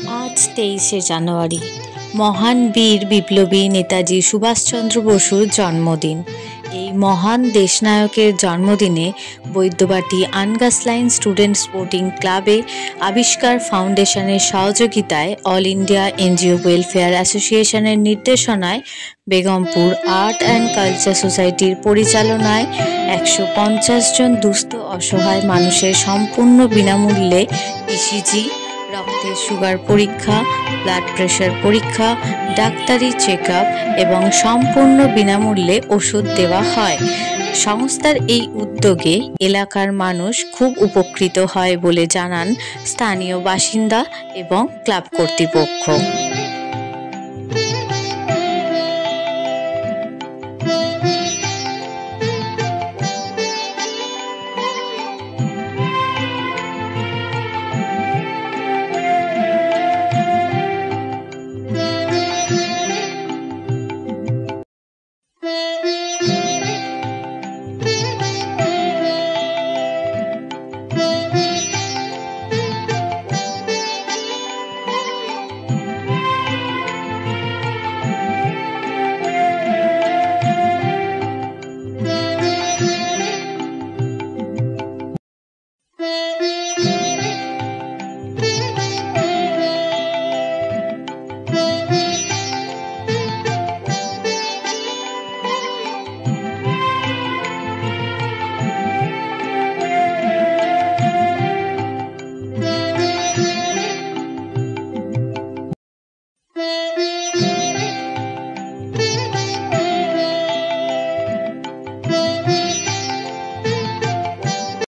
আজ 23শে জানুয়ারি মহান বীর বিপ্লবী নেতাজি সুভাষচন্দ্র বসুর জন্মদিন। এই মহান দেশনায়কের জন্মদিনে বৈদ্যবাটি আনগাসলাইন স্টুডেন্ট স্পোর্টিং ক্লাবে আবিষ্কার ফাউন্ডেশনের সহযোগিতায় অল ইন্ডিয়া এনজিও ওয়েলফেয়ার অ্যাসোসিয়েশনের নির্দেশনায় বেগমপুর আর্ট অ্যান্ড কালচার সোসাইটির পরিচালনায় 150 জন দুস্থ অসহায় মানুষের সম্পূর্ণ বিনামূল্যে ইসিজি, রক্তের সুগার পরীক্ষা, ব্লাড প্রেশার পরীক্ষা, ডাক্তারি চেক আপ এবং সম্পূর্ণ বিনামূল্যে ওষুধ দেওয়া হয়। সংস্থার এই উদ্যোগে এলাকার মানুষ খুব উপকৃত হয় বলে জানান স্থানীয় বাসিন্দা এবং ক্লাব কর্তৃপক্ষ।